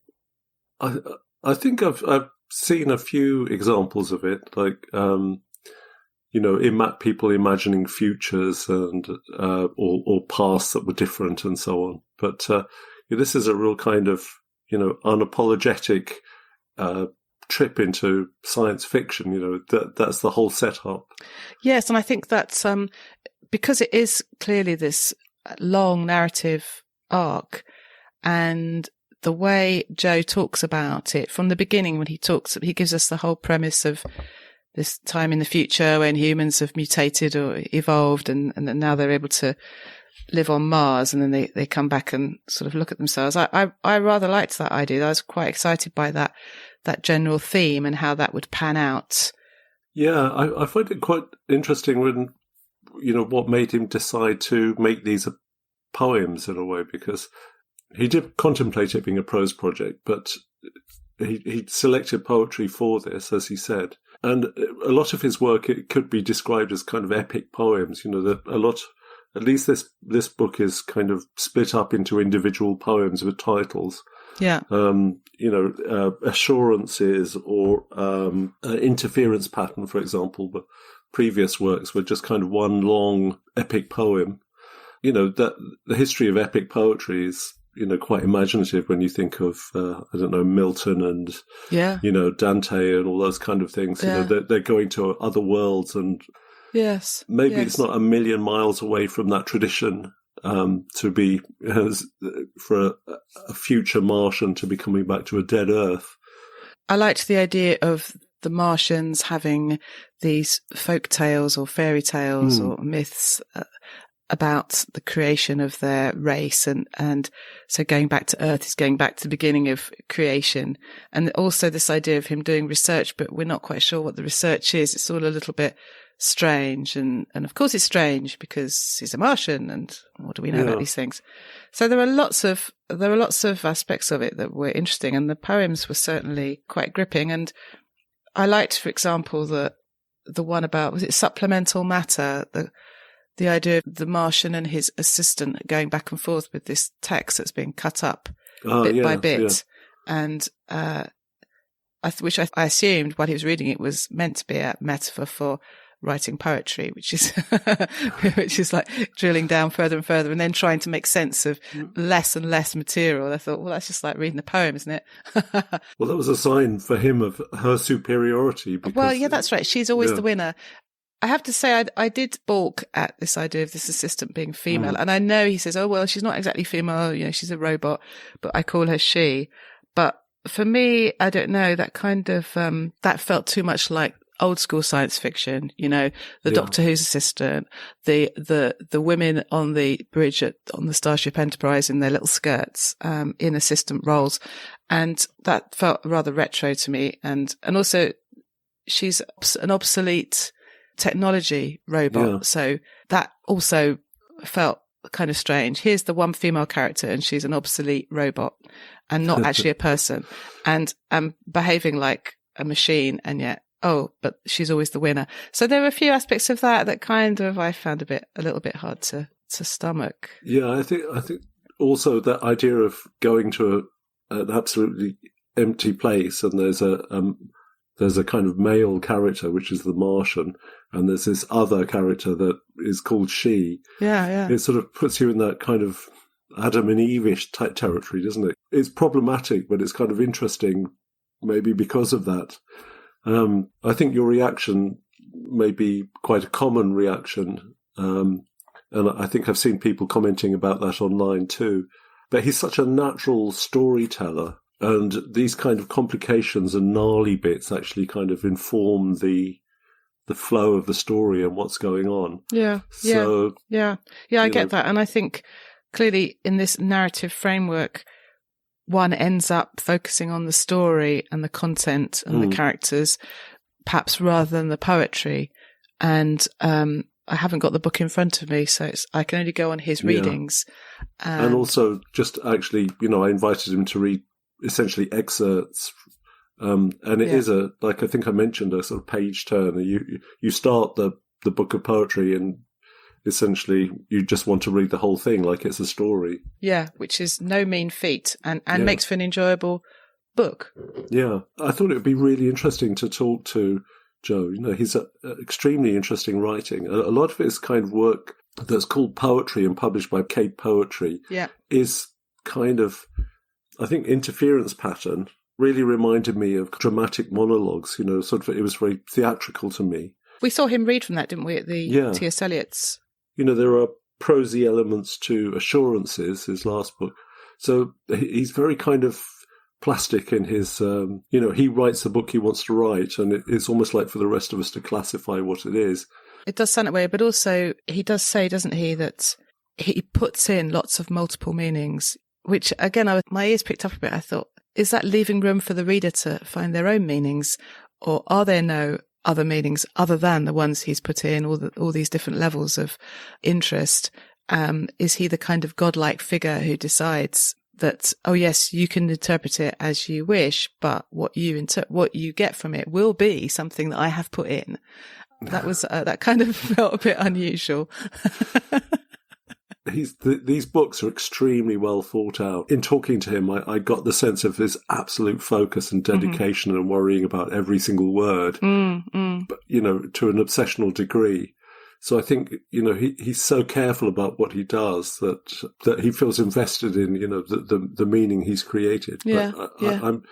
I think I've seen a few examples of it, like people imagining futures and or pasts that were different and so on. But this is a real kind of unapologetic trip into science fiction. That's the whole setup. Yes, and I think that's because it is clearly this long narrative arc, and the way Joe talks about it from the beginning, when he gives us the whole premise of this time in the future when humans have mutated or evolved, and now they're able to live on Mars, and then they come back and sort of look at themselves. I rather liked that idea. I was quite excited by that general theme and how that would pan out. Yeah, I find it quite interesting when what made him decide to make these poems in a way, because he did contemplate it being a prose project, but he selected poetry for this, as he said. And a lot of his work, it could be described as kind of epic poems. That a lot, at least this book is kind of split up into individual poems with titles. Yeah. Assurances or interference pattern, for example, but previous works were just kind of one long epic poem. That the history of epic poetry is, quite imaginative when you think of, Milton and, Dante and all those kind of things. Yeah. They're going to other worlds, and yes, maybe it's not a million miles away from that tradition to be, for a future Martian to be coming back to a dead Earth. I liked the idea of the Martians having these folk tales or fairy tales or myths about the creation of their race. And so going back to Earth is going back to the beginning of creation. And also this idea of him doing research, but we're not quite sure what the research is. It's all a little bit strange. And of course it's strange because he's a Martian, and what do we know about these things? So there are lots of aspects of it that were interesting, and the poems were certainly quite gripping. And I liked, for example, the one about, was it supplemental matter? The idea of the Martian and his assistant going back and forth with this text that's being cut up bit by bit. And, which I assumed while he was reading it was meant to be a metaphor for writing poetry, which is like drilling down further and further and then trying to make sense of less and less material. I thought, well, that's just like reading a poem, isn't it? Well, that was a sign for him of her superiority. Well, yeah, that's right. She's always the winner. I have to say, I did balk at this idea of this assistant being female. And I know he says, oh, well, she's not exactly female, she's a robot, but I call her she. But for me, I don't know, that kind of, that felt too much like old school science fiction, the Doctor Who's assistant, the women on the bridge on the Starship Enterprise in their little skirts, in assistant roles. And that felt rather retro to me. And also she's an obsolete technology robot. So that also felt kind of strange. Here's the one female character and she's an obsolete robot and not actually a person and behaving like a machine, and yet, but she's always the winner. So there were a few aspects of that kind of I found a little bit hard to stomach. Yeah, I think also that idea of going to an absolutely empty place and there's a kind of male character, which is the Martian, and there's this other character that is called she. Yeah. It sort of puts you in that kind of Adam and Eve-ish type territory, doesn't it? It's problematic, but it's kind of interesting, maybe because of that. I think your reaction may be quite a common reaction, and I think I've seen people commenting about that online too. But he's such a natural storyteller. And these kind of complications and gnarly bits actually kind of inform the flow of the story and what's going on. Yeah. I get that. And I think clearly in this narrative framework, one ends up focusing on the story and the content and the characters, perhaps rather than the poetry. And I haven't got the book in front of me, so I can only go on his readings. And also just actually, I invited him to read essentially excerpts, and it is like I think I mentioned, a sort of page turner. You start the book of poetry and essentially you just want to read the whole thing like it's a story. Yeah, which is no mean feat and makes for an enjoyable book. Yeah, I thought it would be really interesting to talk to Joe. He's extremely interesting writing. A lot of his kind of work that's called poetry and published by Cape Poetry is kind of, I think, interference pattern. Really reminded me of dramatic monologues, sort of, it was very theatrical to me. We saw him read from that, didn't we, at the T.S. Eliot's? There are prosy elements to Assurances, his last book. So he's very kind of plastic in his, he writes the book he wants to write, and it's almost like for the rest of us to classify what it is. It does sound that way, but also he does say, doesn't he, that he puts in lots of multiple meanings, which, again, my ears picked up a bit. I thought, is that leaving room for the reader to find their own meanings, or are there no other meanings other than the ones he's put in, all these different levels of interest? Is he the kind of godlike figure who decides that, oh yes, you can interpret it as you wish, but what you get from it will be something that I have put in? That was that kind of felt a bit unusual. These books are extremely well thought out. In talking to him, I got the sense of his absolute focus and dedication and worrying about every single word, but, to an obsessional degree. So I think, he's so careful about what he does that he feels invested in, the meaning he's created. Yeah,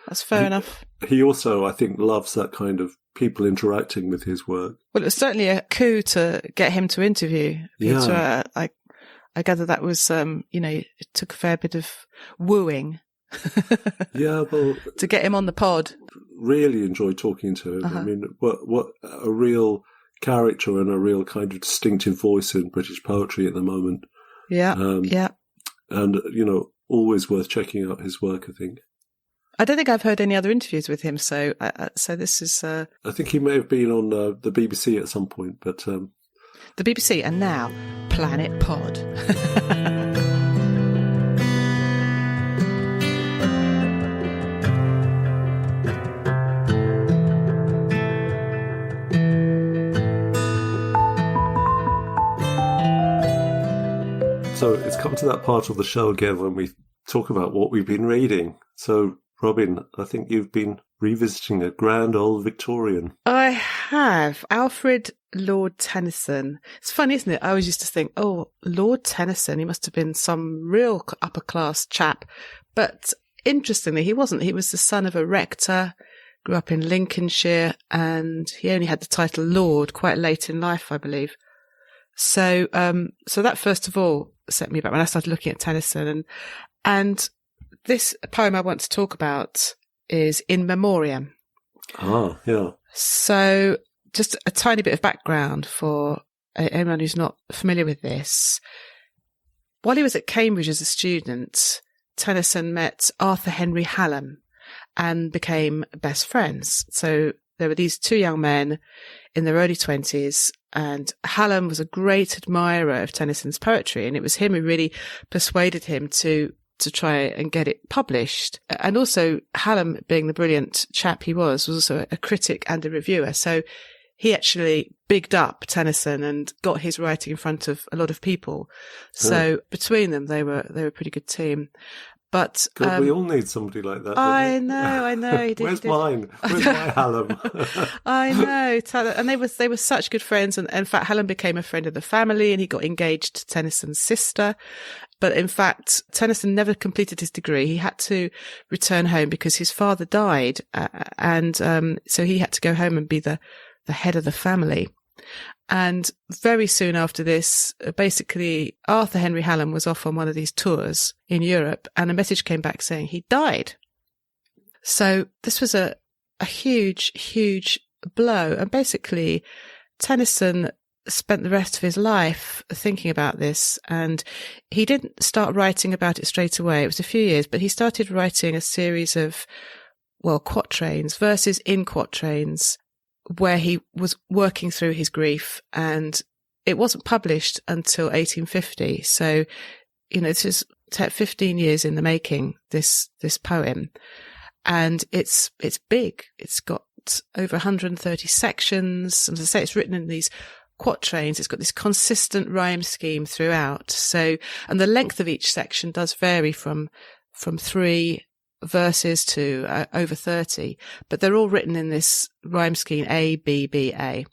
that's fair enough. He also, I think, loves that kind of people interacting with his work. Well, it was certainly a coup to get him to interview Peter. I gather that was, it took a fair bit of wooing. Yeah, well, to get him on the pod. really enjoyed talking to him. I mean, what a real character and a real kind of distinctive voice in British poetry at the moment. Yeah, and always worth checking out his work, I think. I don't think I've heard any other interviews with him, so this is. I think he may have been on the BBC at some point, but the BBC, and now Planet Pod. So it's come to that part of the show again when we talk about what we've been reading. So, Robin, I think you've been revisiting a grand old Victorian. I have. Alfred Lord Tennyson. It's funny, isn't it? I always used to think, oh, Lord Tennyson, he must have been some real upper-class chap. But interestingly, he wasn't. He was the son of a rector, grew up in Lincolnshire, and he only had the title Lord quite late in life, I believe. So that first of all set me back when I started looking at Tennyson, and this poem I want to talk about is In Memoriam. Ah, yeah. So just a tiny bit of background for anyone who's not familiar with this. While he was at Cambridge as a student, Tennyson met Arthur Henry Hallam and became best friends. So there were these two young men in their early 20s, and Hallam was a great admirer of Tennyson's poetry, and it was him who really persuaded him to try and get it published. And also, Hallam, being the brilliant chap he was also a critic and a reviewer. So he actually bigged up Tennyson and got his writing in front of a lot of people. So between them, they were a pretty good team. But God, we all need somebody like that. I know. He did, Where's mine? Where's my Hallam? I know. And they were such good friends. And in fact, Hallam became a friend of the family, and he got engaged to Tennyson's sister. But in fact, Tennyson never completed his degree. He had to return home because his father died, and so he had to go home and be the head of the family. And very soon after this, basically, Arthur Henry Hallam was off on one of these tours in Europe, and a message came back saying he died. So this was a huge, huge blow. And basically, Tennyson spent the rest of his life thinking about this, and he didn't start writing about it straight away. It was a few years, but he started writing a series of, quatrains, verses in quatrains, where he was working through his grief, and it wasn't published until 1850. So, this is 15 years in the making, this poem. And it's big. It's got over 130 sections. And as I say, it's written in these quatrains. It's got this consistent rhyme scheme throughout. So, and the length of each section does vary from 3 verses to over 30, but they're all written in this rhyme scheme A, B, B, A.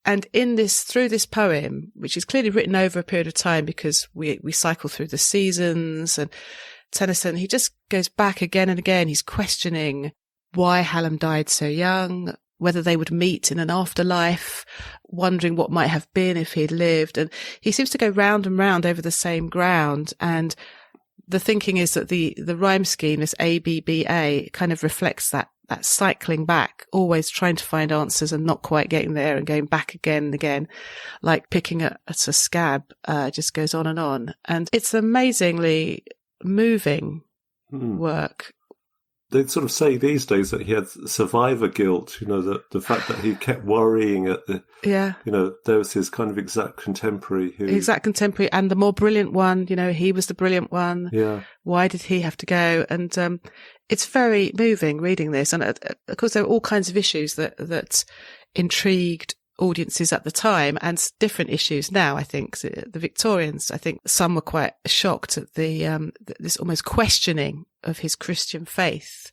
And through this poem, which is clearly written over a period of time because we cycle through the seasons, and Tennyson, he just goes back again and again. He's questioning why Hallam died so young, whether they would meet in an afterlife, wondering what might have been if he'd lived. And he seems to go round and round over the same ground. And the thinking is that the rhyme scheme, this A, B, B, A, kind of reflects that cycling back, always trying to find answers and not quite getting there and going back again and again, like picking at a scab, just goes on. And it's amazingly moving work. They sort of say these days that he had survivor guilt, the fact that he kept worrying at there was his kind of exact contemporary. And the more brilliant one, he was the brilliant one. Yeah. Why did he have to go? And it's very moving reading this. And of course, there were all kinds of issues that intrigued audiences at the time, and different issues now. I think the Victorians, I think some were quite shocked at this almost questioning of his Christian faith,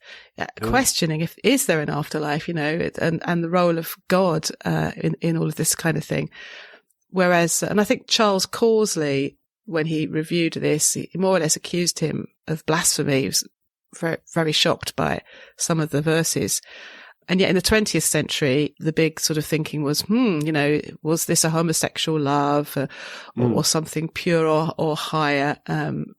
questioning is there an afterlife, and the role of God in all of this kind of thing. Whereas, and I think Charles Causley, when he reviewed this, he more or less accused him of blasphemy. He was very, very shocked by some of the verses. And yet in the 20th century, the big sort of thinking was, was this a homosexual love or something pure or higher?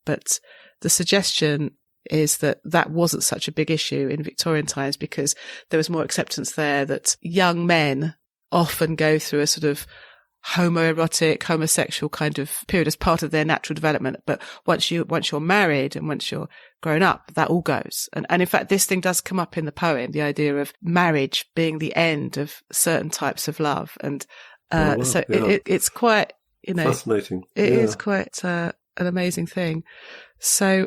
But the suggestion is that wasn't such a big issue in Victorian times because there was more acceptance there that young men often go through a sort of homoerotic, homosexual kind of period as part of their natural development. But once you're married and once you're grown up, that all goes. And in fact, this thing does come up in the poem, the idea of marriage being the end of certain types of love. And it's quite, fascinating. It is quite an amazing thing. So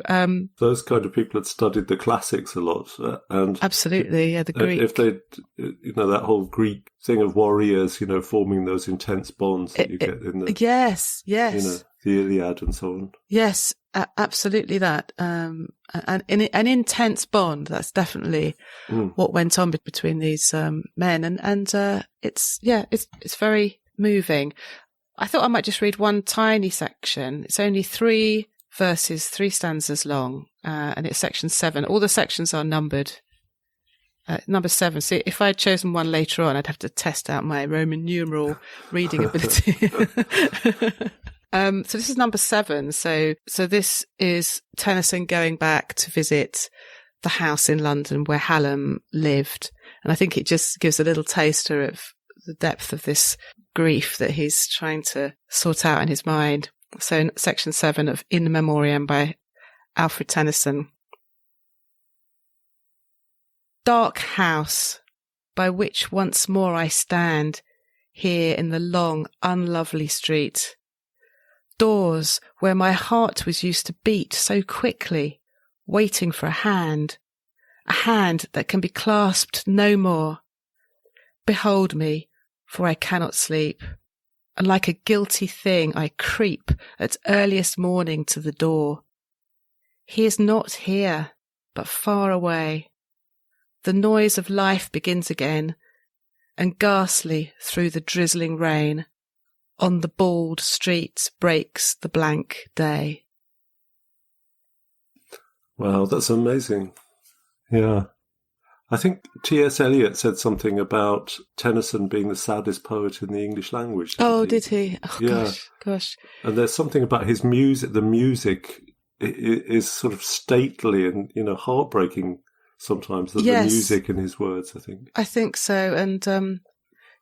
those kind of people had studied the classics a lot, and absolutely, the Greek. If they, that whole Greek thing of warriors, forming those intense bonds that you get in the yes, the Iliad and so on. Yes, absolutely that. And an intense bond. That's definitely what went on between these men, and it's very moving. I thought I might just read one tiny section. It's only 3 verses, 3 stanzas long, and it's section 7. All the sections are numbered. Number 7. So if I had chosen one later on, I'd have to test out my Roman numeral reading ability. So this is number 7. So this is Tennyson going back to visit the house in London where Hallam lived. And I think it just gives a little taster of the depth of this grief that he's trying to sort out in his mind. So in section 7 of In Memoriam by Alfred Tennyson. Dark house, by which once more I stand, here in the long, unlovely street. Doors where my heart was used to beat so quickly, waiting for a hand that can be clasped no more. Behold me, for I cannot sleep. And like a guilty thing I creep at earliest morning to the door. He is not here, but far away. The noise of life begins again, and ghastly through the drizzling rain, on the bald streets breaks the blank day. Wow, that's amazing. Yeah. I think T.S. Eliot said something about Tennyson being the saddest poet in the English language. Did he? Oh, yeah. Gosh. And there's something about his music. The music is sort of stately and, heartbreaking sometimes. The music in his words, I think. I think so. And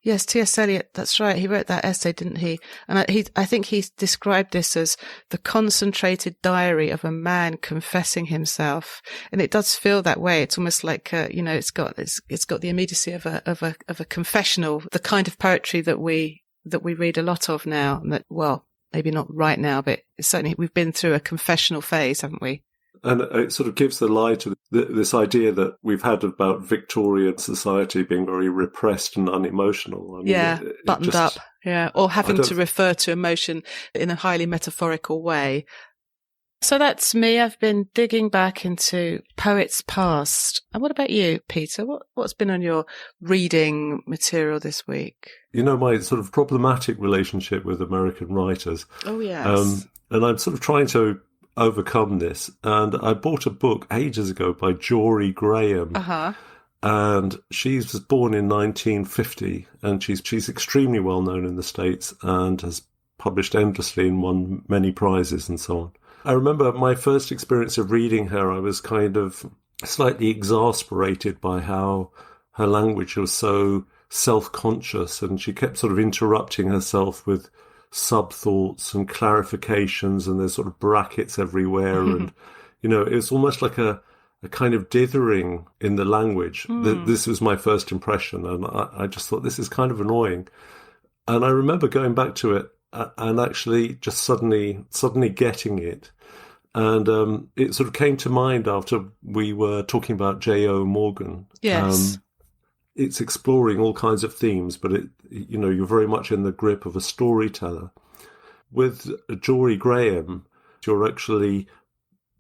yes, T.S. Eliot, that's right. He wrote that essay, didn't he? And I think he described this as the concentrated diary of a man confessing himself. And it does feel that way. It's almost like, it's got the immediacy of a confessional, the kind of poetry that we read a lot of now. That, well, maybe not right now, but certainly we've been through a confessional phase, haven't we? And it sort of gives the lie to this idea that we've had about Victorian society being very repressed and unemotional. Buttoned up. Yeah, or having to refer to emotion in a highly metaphorical way. So that's me. I've been digging back into poets past. And what about you, Peter? What's been on your reading material this week? My sort of problematic relationship with American writers. Oh, yes. And I'm sort of trying to overcome this, and I bought a book ages ago by Jory Graham, and she was born in 1950, and she's extremely well known in the States and has published endlessly and won many prizes and so on. I remember my first experience of reading her, I was kind of slightly exasperated by how her language was so self-conscious, and she kept sort of interrupting herself with sub-thoughts and clarifications, and there's sort of brackets everywhere. And, it was almost like a kind of dithering in the language. This was my first impression, and I just thought, this is kind of annoying. And I remember going back to it and actually just suddenly getting it. And it sort of came to mind after we were talking about J.O. Morgan. Yes. It's exploring all kinds of themes, but you're very much in the grip of a storyteller. With Jory Graham, you're actually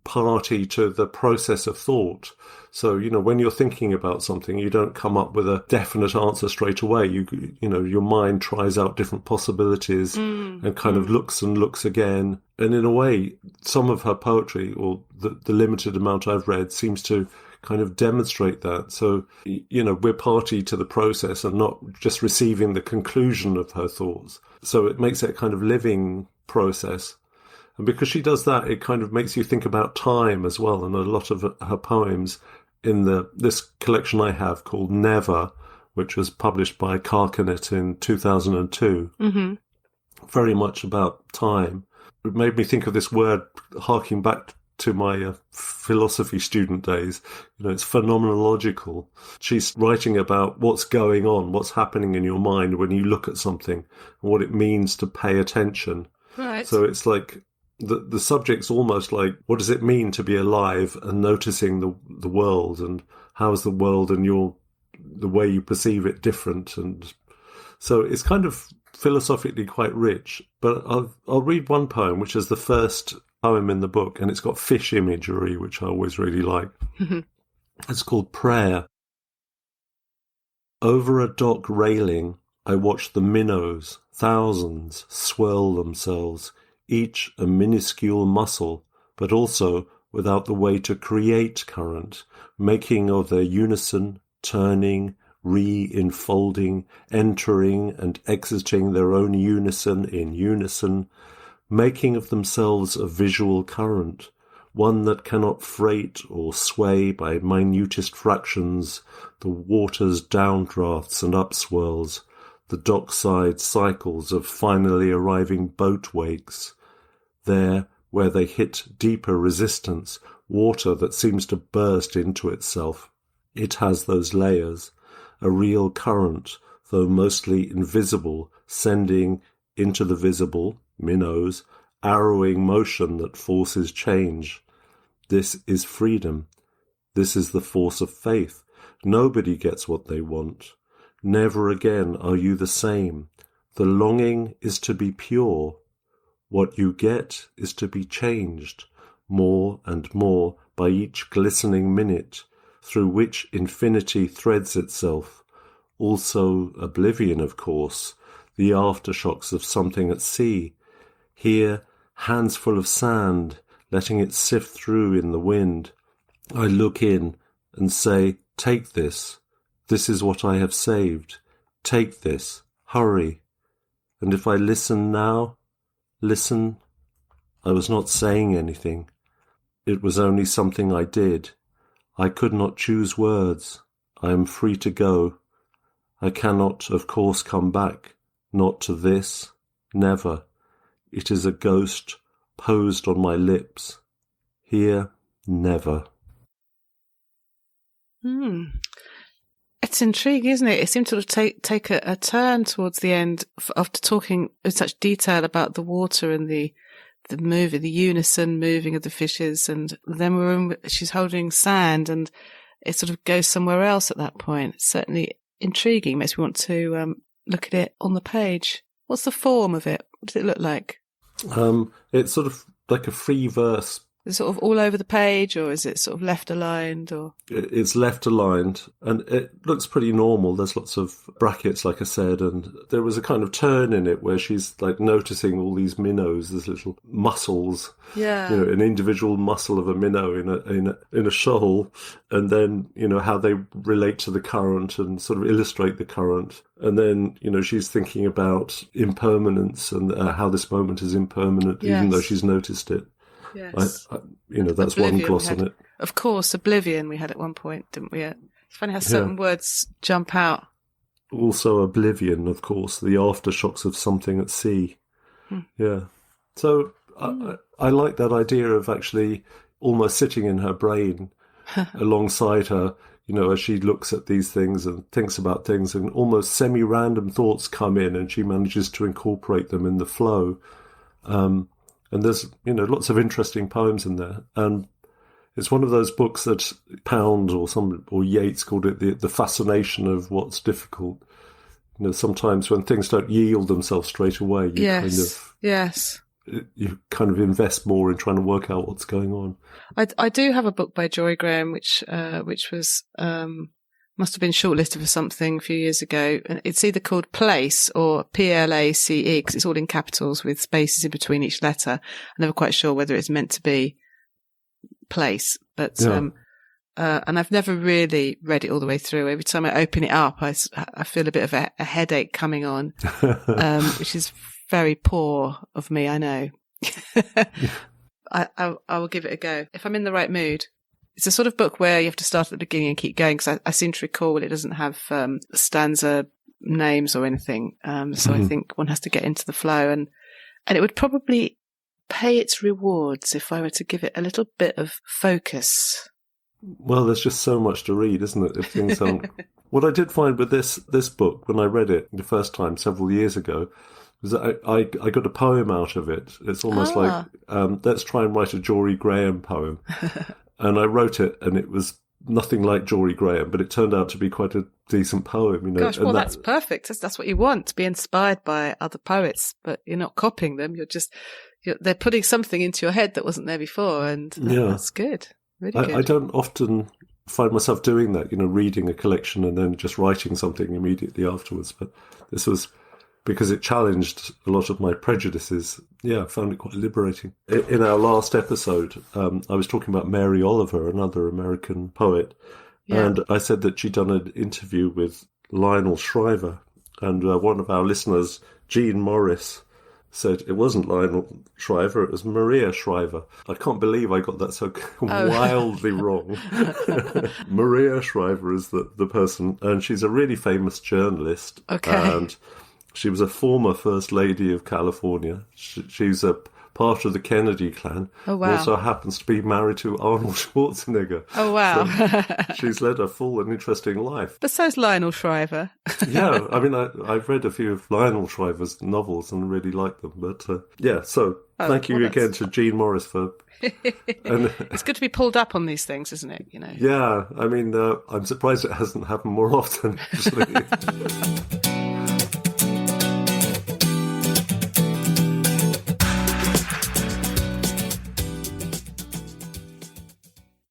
party to the process of thought. So, when you're thinking about something, you don't come up with a definite answer straight away. Your mind tries out different possibilities and kind of looks and looks again. And in a way, some of her poetry, or the limited amount I've read, seems to kind of demonstrate that. So, we're party to the process and not just receiving the conclusion of her thoughts. So it makes it a kind of living process. And because she does that, it kind of makes you think about time as well. And a lot of her poems in this collection I have called Never, which was published by Carcanet in 2002, very much about time. It made me think of this word, harking back to my philosophy student days. It's phenomenological. She's writing about what's going on, what's happening in your mind when you look at something, and what it means to pay attention. Right. So it's like the subject's almost like, what does it mean to be alive and noticing the world, and how is the world and the way you perceive it different? And so it's kind of philosophically quite rich. But I'll read one poem, which is the first poem in the book, and it's got fish imagery, which I always really like. It's called Prayer. Over a dock railing, I watch the minnows, thousands, swirl themselves, each a minuscule muscle, but also without the way to create current, making of their unison, turning, re-enfolding, entering and exiting their own unison in unison, making of themselves a visual current, one that cannot freight or sway by minutest fractions the water's downdrafts and upswirls, the dockside cycles of finally arriving boat wakes. There, where they hit deeper resistance, water that seems to burst into itself. It has those layers, a real current, though mostly invisible, sending into the visible, minnows, arrowing motion that forces change. This is freedom. This is the force of faith. Nobody gets what they want. Never again are you the same. The longing is to be pure. What you get is to be changed, more and more by each glistening minute, through which infinity threads itself. Also oblivion, of course, the aftershocks of something at sea. Here, hands full of sand, letting it sift through in the wind. I look in and say, take this. This is what I have saved. Take this. Hurry. And if I listen now, listen, I was not saying anything. It was only something I did. I could not choose words. I am free to go. I cannot, of course, come back. Not to this. Never. It is a ghost posed on my lips. Here, never. It's intriguing, isn't it? It seemed to sort of take a turn towards the end after talking in such detail about the water and the moving, the unison moving of the fishes, and then she's holding sand, and it sort of goes somewhere else at that point. It's certainly intriguing. Makes me want to look at it on the page. What's the form of it? What does it look like? It's sort of like a free verse. Is it sort of all over the page, or is it sort of left aligned? Or it's left aligned, and it looks pretty normal. There's lots of brackets, like I said, and there was a kind of turn in it where she's like noticing all these minnows, these little mussels. Yeah, an individual mussel of a minnow in a shoal, and then how they relate to the current and sort of illustrate the current. And then she's thinking about impermanence and how this moment is impermanent, even though she's noticed it. Yes. That's Oblivion, one gloss on it. Of course, oblivion we had at one point, didn't we? It's funny how certain words jump out. Also oblivion, of course, the aftershocks of something at sea. Yeah. So I like that idea of actually almost sitting in her brain alongside her, as she looks at these things and thinks about things, and almost semi-random thoughts come in and she manages to incorporate them in the flow. And there's, lots of interesting poems in there. And it's one of those books that Pound or Yeats called it the fascination of what's difficult. Sometimes when things don't yield themselves straight away, you kind of invest more in trying to work out what's going on. I do have a book by Joy Graham, which was must have been shortlisted for something a few years ago. And it's either called Place or Place, because it's all in capitals with spaces in between each letter. I'm never quite sure whether it's meant to be Place, but and I've never really read it all the way through. Every time I open it up, I feel a bit of a headache coming on, which is very poor of me, I know. I will give it a go if I'm in the right mood. It's a sort of book where you have to start at the beginning and keep going, because I seem to recall it doesn't have stanza names or anything. So I think one has to get into the flow, and it would probably pay its rewards if I were to give it a little bit of focus. Well, there's just so much to read, isn't it? If things aren't... What I did find with this book, when I read it the first time several years ago, was that I got a poem out of it. It's almost like, let's try and write a Jory Graham poem. And I wrote it, and it was nothing like Jory Graham, but it turned out to be quite a decent poem. You know? Gosh, well, that's perfect. That's what you want, to be inspired by other poets, but you're not copying them. They're putting something into your head that wasn't there before, and that's good. Really good. I don't often find myself doing that, reading a collection and then just writing something immediately afterwards. But this was, because it challenged a lot of my prejudices. I found it quite liberating. In our last episode, I was talking about Mary Oliver, another American poet, and I said that she'd done an interview with Lionel Shriver, and one of our listeners, Jean Morris, said it wasn't Lionel Shriver, it was Maria Shriver. I can't believe I got that so wildly wrong. Maria Shriver is the person, and she's a really famous journalist. Okay. And she was a former First Lady of California. She's a part of the Kennedy clan. Oh, wow. And also happens to be married to Arnold Schwarzenegger. Oh, wow. So she's led a full and interesting life. But so's Lionel Shriver. Yeah, I mean, I've read a few of Lionel Shriver's novels and really like them. But thank you again to Jean Morris for... It's good to be pulled up on these things, isn't it? Yeah, I mean, I'm surprised it hasn't happened more often, actually.